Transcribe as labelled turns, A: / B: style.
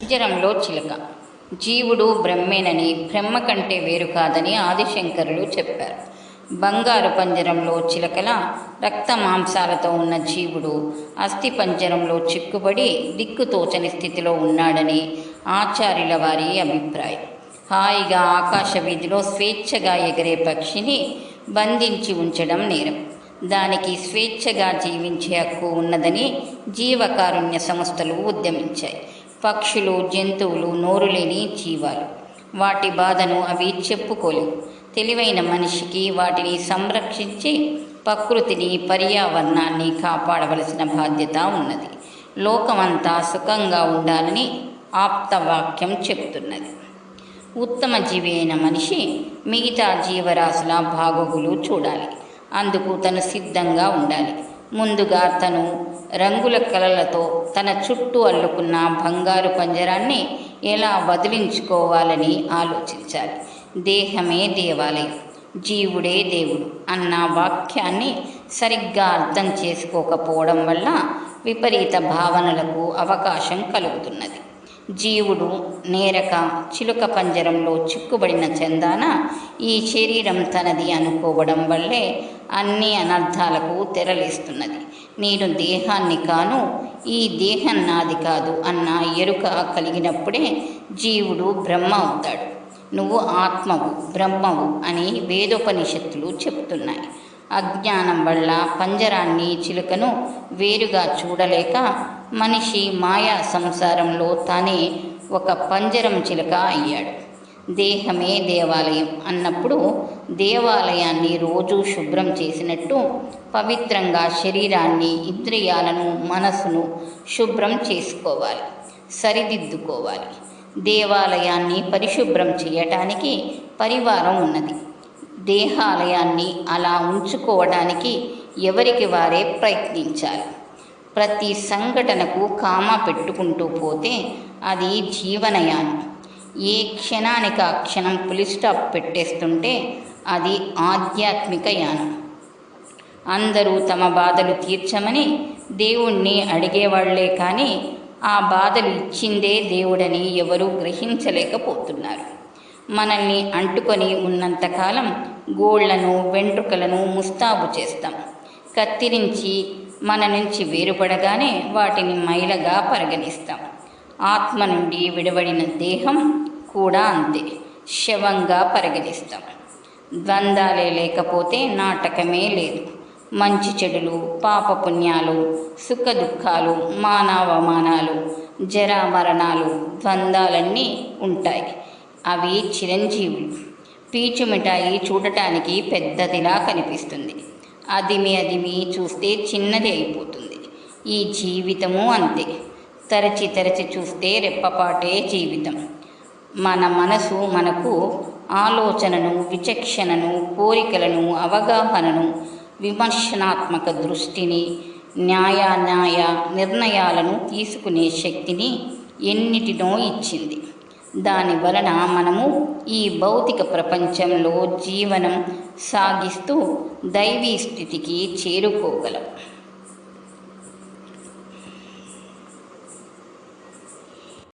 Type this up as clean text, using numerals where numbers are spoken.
A: పంజరంలో చిలక. జీవుడు బ్రహ్మేనని, బ్రహ్మ కంటే వేరు కాదని ఆదిశంకరులు చెప్పారు. బంగారు పంజరంలో చిలకల రక్త మాంసాలతో ఉన్న జీవుడు అస్థి పంజరంలో చిక్కుబడి దిక్కుతోచని స్థితిలో ఉన్నాడని ఆచార్యుల వారి అభిప్రాయం. హాయిగా ఆకాశ వీధిలో స్వేచ్ఛగా ఎగిరే పక్షిని బంధించి ఉంచడం నేరం. దానికి స్వేచ్ఛగా జీవించే హక్కు ఉన్నదని జీవకారుణ్య సంస్థలు ఉద్యమించాయి. పక్షులు, జంతువులు నోరులేని జీవాలు. వాటి బాధను అవి చెప్పుకోలేవు. తెలివైన మనిషికి వాటిని సంరక్షించి ప్రకృతిని, పర్యావరణాన్ని కాపాడవలసిన బాధ్యత ఉన్నది. లోకమంతా సుఖంగా ఉండాలని ఆప్తవాక్యం చెప్తున్నది. ఉత్తమ జీవి అయిన మనిషి మిగతా జీవరాశుల బాగోగులు చూడాలి. అందుకు తను సిద్ధంగా ఉండాలి. ముందుగా తను రంగుల కలలతో తన చుట్టూ అల్లుకున్న బంగారు పంజరాన్ని ఎలా వదిలించుకోవాలని ఆలోచించాలి. దేహమే దేవాలయం, జీవుడే దేవుడు అన్న వాక్యాన్ని సరిగ్గా అర్థం చేసుకోకపోవడం వల్ల విపరీత భావనలకు అవకాశం కలుగుతున్నది. జీవుడు నేరక చిలుక పంజరంలో చిక్కుబడిన చందాన ఈ శరీరం తనది అనుకోవడం వల్లే అన్ని అనర్థాలకు తెరలేస్తున్నది. నేను దేహాన్ని కాను, ఈ దేహం నాది కాదు అన్న ఎరుక కలిగినప్పుడే జీవుడు బ్రహ్మ అవుతాడు. నువ్వు ఆత్మవు, బ్రహ్మవు అని వేదోపనిషత్తులు చెప్తున్నాయి. అజ్ఞానం వల్ల పంజరాన్ని, చిలుకను వేరుగా చూడలేక మనిషి మాయా సంసారంలో తానే ఒక పంజరం చిలుక అయ్యాడు. దేహమే దేవాలయం అన్నప్పుడు దేవాలయాన్ని రోజు శుభ్రం చేసినట్టు పవిత్రంగా శరీరాన్ని, ఇంద్రియాలను, మనసును శుభ్రం చేసుకోవాలి, సరిదిద్దుకోవాలి. దేవాలయాన్ని పరిశుభ్రం చేయటానికి పరివారం ఉన్నది. దేహాలయాన్ని అలా ఉంచుకోవడానికి ఎవరికి వారే ప్రయత్నించాలి. ప్రతి సంఘటనకు కామా పెట్టుకుంటూ పోతే అది జీవనయానం. ఏ క్షణానికి ఆ క్షణం పులిస్టాప్ పెట్టేస్తుంటే అది ఆధ్యాత్మిక యానం. అందరూ తమ బాధలు తీర్చమని దేవుణ్ణి అడిగేవాళ్లే కానీ ఆ బాధలు ఇచ్చిందే దేవుడని ఎవరూ గ్రహించలేకపోతున్నారు. మనల్ని అంటుకొని ఉన్నంతకాలం గోళ్లను, వెంట్రుకలను ముస్తాబు చేస్తాం. కత్తిరించి మన నుంచి వేరుపడగానే వాటిని మైలగా పరిగణిస్తాం. ఆత్మ నుండి విడబడిన దేహం కూడా అంతే, శవంగా పరిగణిస్తాం. ద్వంద్వాలే లేకపోతే నాటకమే లేదు. మంచి చెడులు, పాపపుణ్యాలు, సుఖ దుఃఖాలు, మానావమానాలు, జరామరణాలు, ద్వంద్వాలన్నీ ఉంటాయి. అవి చిరంజీవులు. పీచు మిఠాయి చూడటానికి పెద్దదిలా కనిపిస్తుంది. అదిమి చూస్తే చిన్నది అయిపోతుంది. ఈ జీవితము అంతే. తరచి తరచి చూస్తే రెప్పపాటే జీవితం. మన మనసు మనకు ఆలోచనను, విచక్షణను, కోరికలను, అవగాహనను, విమర్శనాత్మక దృష్టిని, న్యాయ నిర్ణయాలను తీసుకునే శక్తిని ఎన్నిటినో ఇచ్చింది. దాని వలన మనము ఈ భౌతిక ప్రపంచంలో జీవనం సాగిస్తూ దైవీ స్థితికి చేరుకోగలం.